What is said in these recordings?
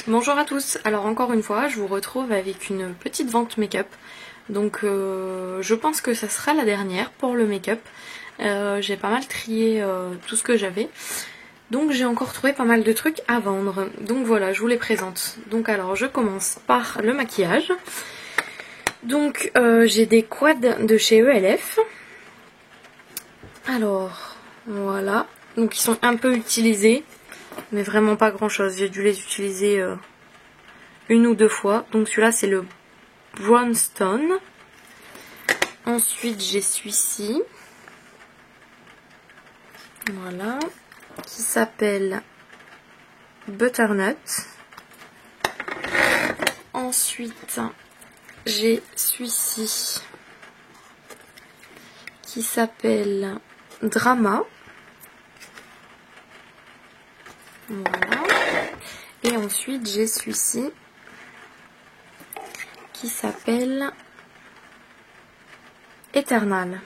Bonjour à tous, alors encore une fois je vous retrouve avec une petite vente make-up. Donc je pense que ça sera la dernière pour le make-up. J'ai pas mal trié tout ce que j'avais. Donc j'ai encore trouvé pas mal de trucs à vendre. Donc voilà, je vous les présente. Donc alors je commence par le maquillage. Donc j'ai des quads de chez ELF. Alors voilà, donc ils sont un peu utilisés. Mais vraiment pas grand chose, j'ai dû les utiliser une ou deux fois. Donc celui-là c'est le Brownstone. Ensuite j'ai celui-ci. Voilà. Qui s'appelle Butternut. Ensuite j'ai celui-ci. Qui s'appelle Drama. Voilà. Et ensuite j'ai celui-ci qui s'appelle Eternal.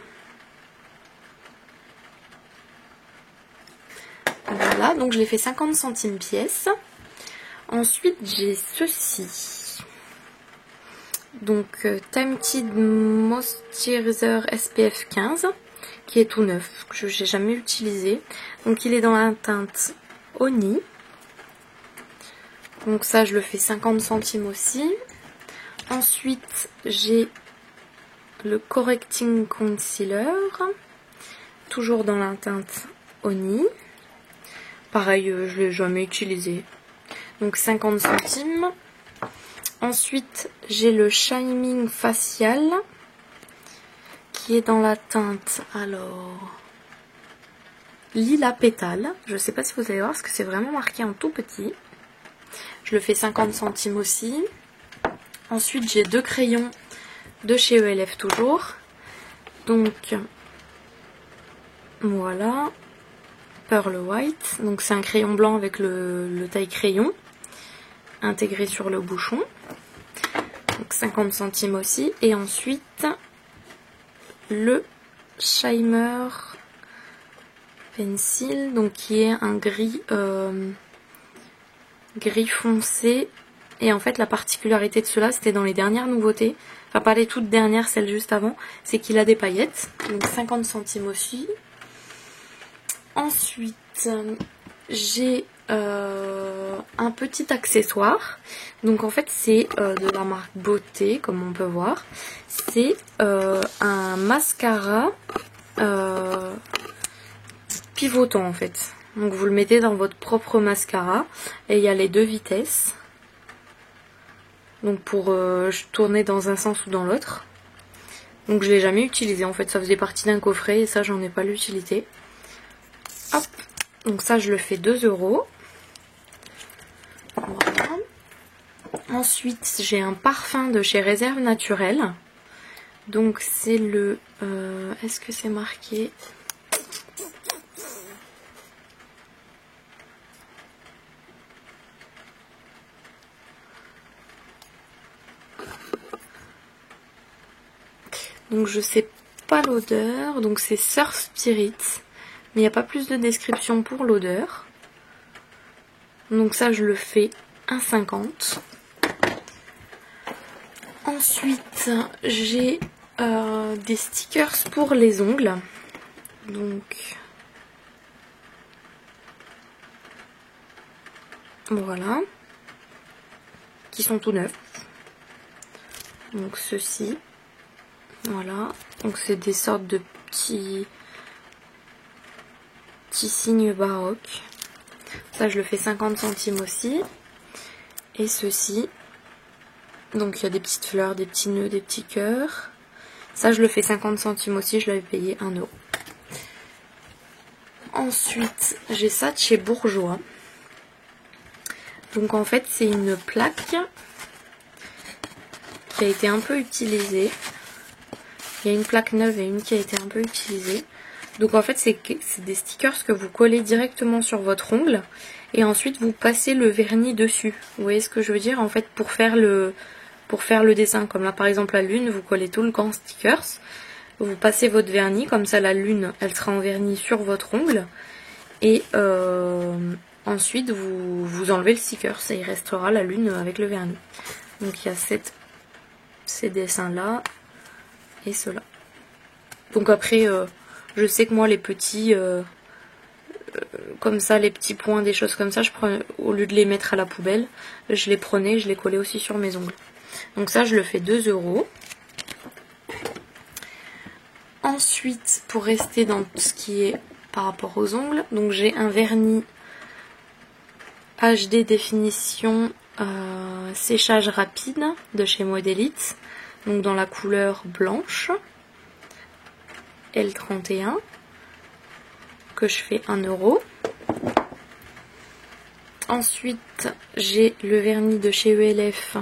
Voilà, donc je l'ai fait 50 centimes pièce. Ensuite j'ai ceci. Donc Tinted Moisturizer SPF 15 qui est tout neuf, que j'ai jamais utilisé. Donc il est dans la teinte Honey. Donc ça je le fais 50 centimes aussi. Ensuite j'ai le Correcting Concealer, toujours dans la teinte Honey. Pareil, je l'ai jamais utilisé. Donc 50 centimes. Ensuite j'ai le Shining Facial qui est dans la teinte alors Lila Pétale. Je sais pas si vous allez voir parce que c'est vraiment marqué en tout petit. Je le fais 50 centimes aussi. Ensuite j'ai deux crayons de chez ELF toujours. Donc voilà. Pearl White. Donc c'est un crayon blanc avec le taille crayon intégré sur le bouchon. Donc 50 centimes aussi. Et ensuite le Shimmer Pencil, donc qui est un gris gris foncé. Et en fait la particularité de cela, c'était dans les dernières nouveautés, enfin pas les toutes dernières, celles juste avant, c'est qu'il a des paillettes. Donc 50 centimes aussi. Ensuite j'ai un petit accessoire. Donc en fait c'est de la marque Beauté, comme on peut voir. C'est un mascara pivotant en fait. Donc vous le mettez dans votre propre mascara et il y a les deux vitesses. Donc pour tourner dans un sens ou dans l'autre. Donc je l'ai jamais utilisé en fait, ça faisait partie d'un coffret et ça j'en ai pas l'utilité. Hop, donc ça je le fais 2 €. Voilà. Ensuite j'ai un parfum de chez Réserve Naturelle. Donc c'est le... est-ce que c'est marqué ? Donc je sais pas l'odeur, donc c'est Surf Spirit. Mais il n'y a pas plus de description pour l'odeur. Donc ça je le fais 1,50 €. Ensuite j'ai des stickers pour les ongles. Donc voilà. Qui sont tout neufs. Donc ceci. Voilà. Donc c'est des sortes de petits signes baroques. Ça je le fais 50 centimes aussi. Et ceci. Donc il y a des petites fleurs, des petits nœuds, des petits cœurs. Ça je le fais 50 centimes aussi, je l'avais payé 1 €. Ensuite j'ai ça de chez Bourjois. Donc en fait c'est une plaque qui a été un peu utilisée. Il y a une plaque neuve et une qui a été un peu utilisée. Donc en fait c'est des stickers que vous collez directement sur votre ongle. Et ensuite vous passez le vernis dessus. Vous voyez ce que je veux dire? En fait pour faire le dessin. Comme là par exemple la lune, vous collez tout le grand stickers. Vous passez votre vernis. Comme ça la lune elle sera en vernis sur votre ongle. Et ensuite vous enlevez le sticker, ça y restera la lune avec le vernis. Donc il y a ces dessins là et ceux-là. Donc après je sais que moi les petits comme ça, les petits points, des choses comme ça, au lieu de les mettre à la poubelle, je les prenais, je les collais aussi sur mes ongles. Donc ça, je le fais 2 €. Ensuite, pour rester dans tout ce qui est par rapport aux ongles, donc j'ai un vernis HD définition séchage rapide de chez Modélite, donc dans la couleur blanche, L31. Que je fais 1 €. Ensuite, j'ai le vernis de chez ELF.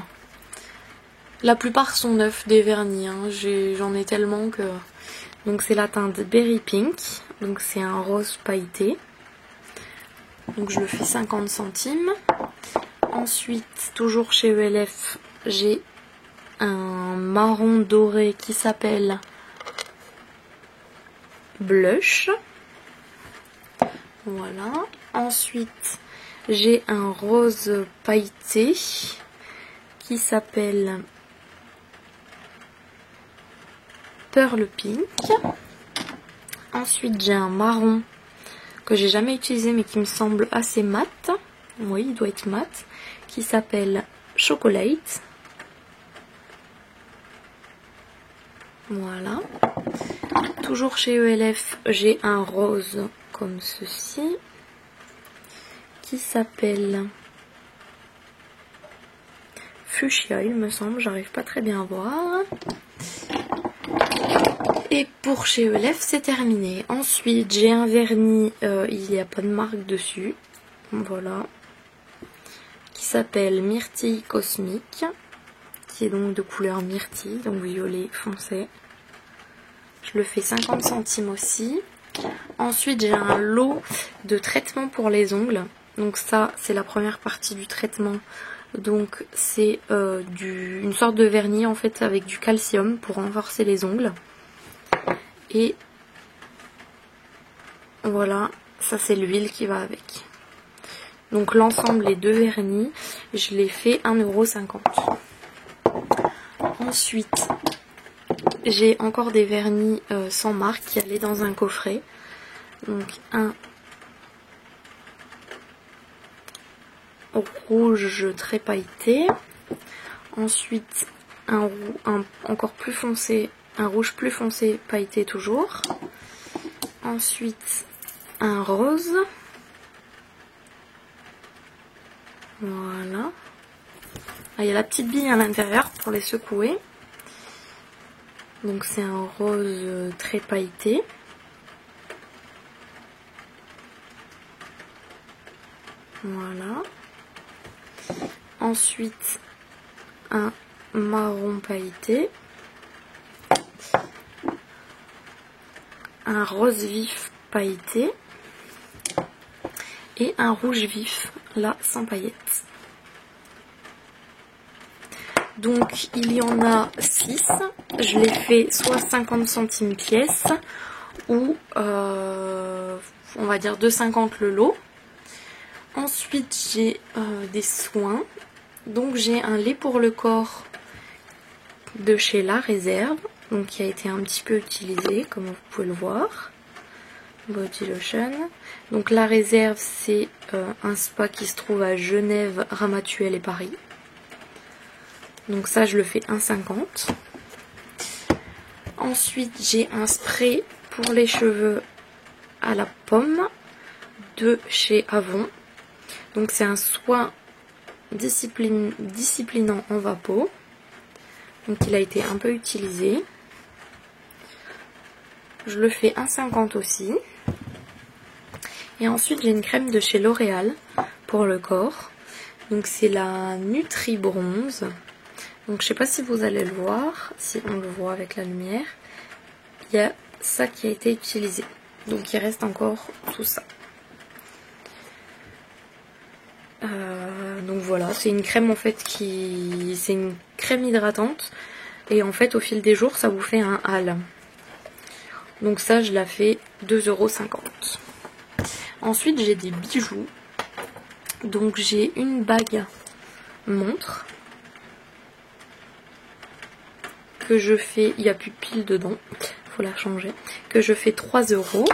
La plupart sont neufs des vernis, hein. J'en ai tellement que... Donc c'est la teinte Berry Pink. Donc c'est un rose pailleté. Donc je le fais 50 centimes. Ensuite, toujours chez ELF, j'ai un marron doré qui s'appelle Blush. Voilà. Ensuite, j'ai un rose pailleté qui s'appelle Pearl Pink. Ensuite, j'ai un marron que j'ai jamais utilisé mais qui me semble assez mat. Oui, il doit être mat. Qui s'appelle Chocolate. Voilà. Toujours chez ELF, j'ai un rose comme ceci qui s'appelle Fuchsia, il me semble, j'arrive pas très bien à voir. Et pour chez ELF, c'est terminé. Ensuite, j'ai un vernis, il n'y a pas de marque dessus, voilà, qui s'appelle Myrtille Cosmique, qui est donc de couleur myrtille, donc violet foncé. Je le fais 50 centimes aussi. Ensuite, j'ai un lot de traitement pour les ongles. Donc ça, c'est la première partie du traitement. Donc c'est une sorte de vernis en fait avec du calcium pour renforcer les ongles. Et voilà, ça c'est l'huile qui va avec. Donc l'ensemble, les deux vernis, je les fais 1,50 €. Ensuite, j'ai encore des vernis sans marque qui allaient dans un coffret. Donc un rouge très pailleté. Ensuite un encore plus foncé, un rouge plus foncé pailleté toujours. Ensuite un rose. Voilà. Ah, il y a la petite bille à l'intérieur pour les secouer. Donc c'est un rose très pailleté. Voilà. Ensuite un marron pailleté. Un rose vif pailleté. Et un rouge vif, là sans paillettes. Donc il y en a 6, je les fais soit 50 centimes pièce ou on va dire 2,50 € le lot. Ensuite j'ai des soins, donc j'ai un lait pour le corps de chez La Réserve, donc qui a été un petit peu utilisé comme vous pouvez le voir. Body lotion. Donc La Réserve, c'est un spa qui se trouve à Genève, Ramatuelle et Paris. Donc ça, je le fais 1,50 €. Ensuite, j'ai un spray pour les cheveux à la pomme de chez Avon. Donc c'est un soin disciplinant en vapeau. Donc il a été un peu utilisé. Je le fais 1,50 € aussi. Et ensuite j'ai une crème de chez L'Oréal pour le corps. Donc c'est la Nutri Bronze. Donc je sais pas si vous allez le voir, si on le voit avec la lumière. Il y a ça qui a été utilisé. Donc il reste encore tout ça. Donc voilà, c'est une crème en fait c'est une crème hydratante. Et en fait au fil des jours ça vous fait un hâle. Donc ça je la fais 2,50 €. Ensuite j'ai des bijoux. Donc j'ai une bague montre que je fais, il n'y a plus de pile dedans, faut la changer, que je fais 3 €.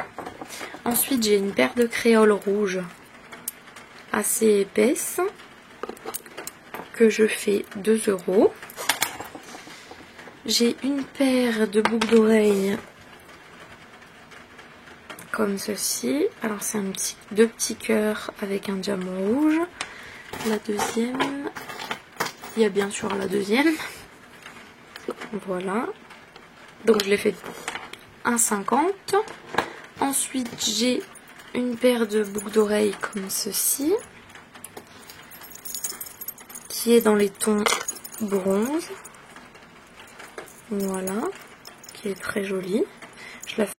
Ensuite j'ai une paire de créoles rouges assez épaisse que je fais 2 €. J'ai une paire de boucles d'oreilles comme ceci. Alors c'est deux petits cœurs avec un diamant rouge. La deuxième, il y a bien sûr la deuxième. Voilà. Donc je l'ai fait 1,50 €. Ensuite j'ai une paire de boucles d'oreilles comme ceci, qui est dans les tons bronze. Voilà, qui est très jolie.